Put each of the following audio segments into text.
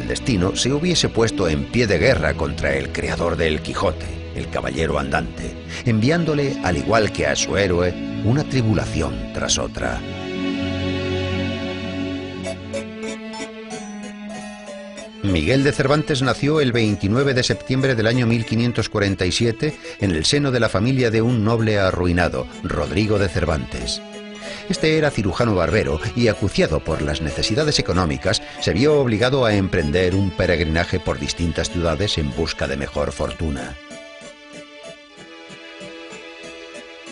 el destino se hubiese puesto en pie de guerra contra el creador del Quijote, el caballero andante, enviándole, al igual que a su héroe, una tribulación tras otra. Miguel de Cervantes nació el 29 de septiembre del año 1547 en el seno de la familia de un noble arruinado, Rodrigo de Cervantes. Este era cirujano barbero y, acuciado por las necesidades económicas, se vio obligado a emprender un peregrinaje por distintas ciudades en busca de mejor fortuna.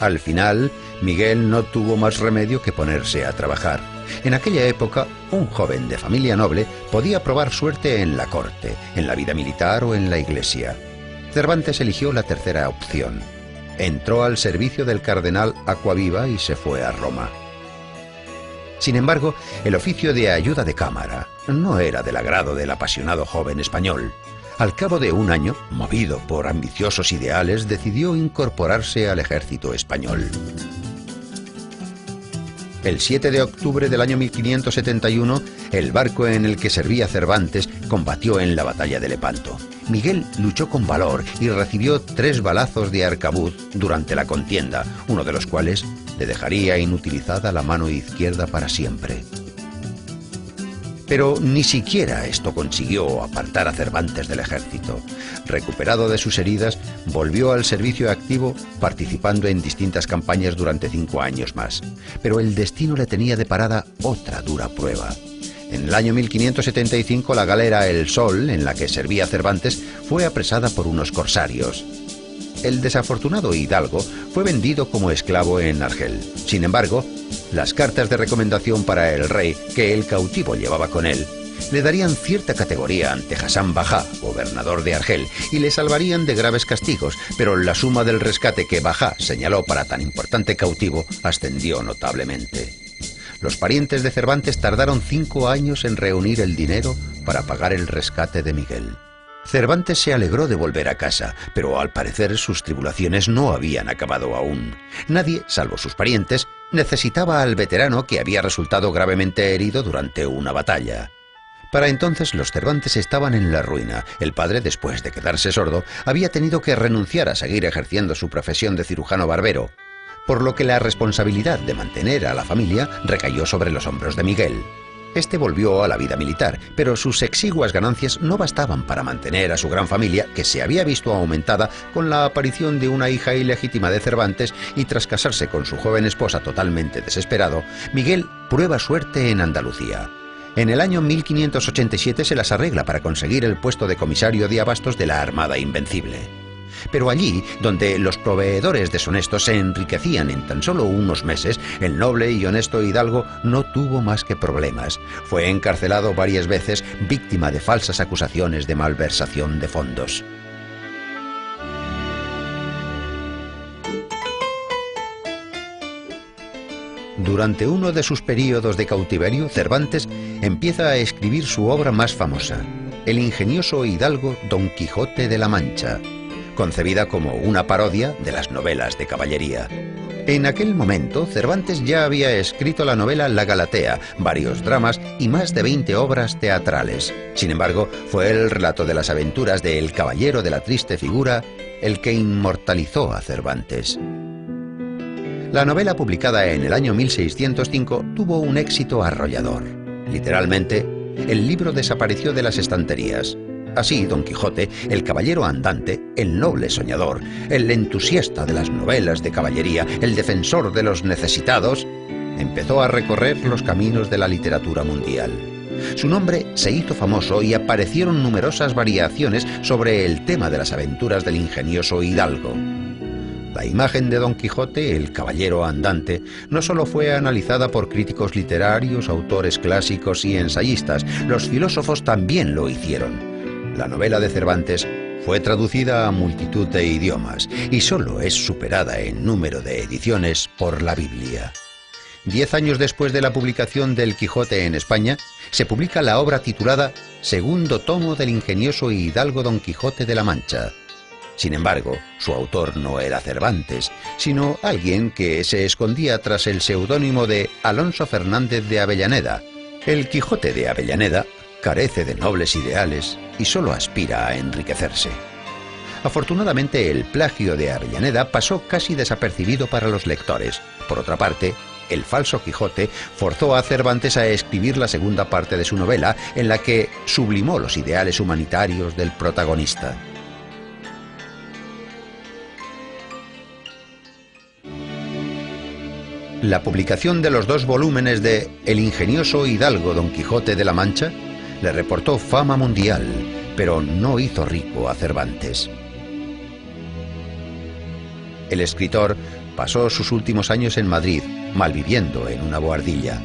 Al final, Miguel no tuvo más remedio que ponerse a trabajar. En aquella época, un joven de familia noble podía probar suerte en la corte, en la vida militar o en la iglesia. Cervantes eligió la tercera opción. Entró al servicio del cardenal Acquaviva y se fue a Roma. Sin embargo, el oficio de ayuda de cámara no era del agrado del apasionado joven español. Al cabo de un año, movido por ambiciosos ideales, decidió incorporarse al ejército español. El 7 de octubre del año 1571, el barco en el que servía Cervantes combatió en la batalla de Lepanto. Miguel luchó con valor y recibió 3 balazos de arcabuz durante la contienda, uno de los cuales le dejaría inutilizada la mano izquierda para siempre. Pero ni siquiera esto consiguió apartar a Cervantes del ejército. Recuperado de sus heridas, volvió al servicio activo, participando en distintas campañas durante 5 años más. Pero el destino le tenía deparada otra dura prueba. En el año 1575, la galera El Sol, en la que servía Cervantes, fue apresada por unos corsarios. El desafortunado hidalgo fue vendido como esclavo en Argel. Sin embargo, las cartas de recomendación para el rey que el cautivo llevaba con él le darían cierta categoría ante Hassan Bajá, gobernador de Argel, y le salvarían de graves castigos, pero la suma del rescate que Bajá señaló para tan importante cautivo ascendió notablemente. Los parientes de Cervantes tardaron 5 años en reunir el dinero para pagar el rescate de Miguel. Cervantes se alegró de volver a casa, pero al parecer sus tribulaciones no habían acabado aún. Nadie, salvo sus parientes, necesitaba al veterano que había resultado gravemente herido durante una batalla. Para entonces los Cervantes estaban en la ruina. El padre, después de quedarse sordo, había tenido que renunciar a seguir ejerciendo su profesión de cirujano barbero, por lo que la responsabilidad de mantener a la familia recayó sobre los hombros de Miguel. Este volvió a la vida militar, pero sus exiguas ganancias no bastaban para mantener a su gran familia, que se había visto aumentada con la aparición de una hija ilegítima de Cervantes, y tras casarse con su joven esposa totalmente desesperado, Miguel prueba suerte en Andalucía. En el año 1587 se las arregla para conseguir el puesto de comisario de abastos de la Armada Invencible. Pero allí, donde los proveedores deshonestos se enriquecían en tan solo unos meses, el noble y honesto hidalgo no tuvo más que problemas. Fue encarcelado varias veces, víctima de falsas acusaciones de malversación de fondos. Durante uno de sus períodos de cautiverio, Cervantes empieza a escribir su obra más famosa, el ingenioso hidalgo Don Quijote de la Mancha, concebida como una parodia de las novelas de caballería. En aquel momento, Cervantes ya había escrito la novela La Galatea, varios dramas y más de 20 obras teatrales. Sin embargo, fue el relato de las aventuras de El Caballero de la Triste Figura el que inmortalizó a Cervantes. La novela, publicada en el año 1605, tuvo un éxito arrollador. Literalmente, el libro desapareció de las estanterías. Así, Don Quijote, el caballero andante, el noble soñador, el entusiasta de las novelas de caballería, el defensor de los necesitados, empezó a recorrer los caminos de la literatura mundial. Su nombre se hizo famoso y aparecieron numerosas variaciones sobre el tema de las aventuras del ingenioso hidalgo. La imagen de Don Quijote, el caballero andante, no solo fue analizada por críticos literarios, autores clásicos y ensayistas, los filósofos también lo hicieron. La novela de Cervantes fue traducida a multitud de idiomas y solo es superada en número de ediciones por la Biblia. 10 años después de la publicación del Quijote en España, se publica la obra titulada Segundo tomo del ingenioso hidalgo Don Quijote de la Mancha. Sin embargo, su autor no era Cervantes, sino alguien que se escondía tras el seudónimo de Alonso Fernández de Avellaneda. El Quijote de Avellaneda carece de nobles ideales y solo aspira a enriquecerse. Afortunadamente, el plagio de Avellaneda pasó casi desapercibido para los lectores. Por otra parte, El falso Quijote forzó a Cervantes a escribir la segunda parte de su novela, en la que sublimó los ideales humanitarios del protagonista. La publicación de los 2 volúmenes de El ingenioso hidalgo Don Quijote de la Mancha le reportó fama mundial, pero no hizo rico a Cervantes. El escritor pasó sus últimos años en Madrid, malviviendo en una bohardilla.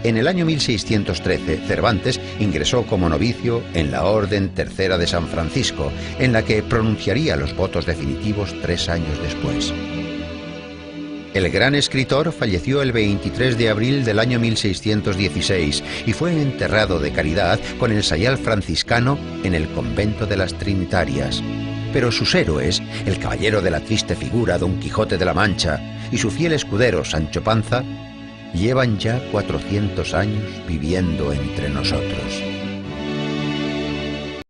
En el año 1613, Cervantes ingresó como novicio en la Orden Tercera de San Francisco, en la que pronunciaría los votos definitivos 3 años después. El gran escritor falleció el 23 de abril del año 1616 y fue enterrado de caridad con el sayal franciscano en el convento de las Trinitarias. Pero sus héroes, el caballero de la triste figura Don Quijote de la Mancha y su fiel escudero Sancho Panza, llevan ya 400 años viviendo entre nosotros.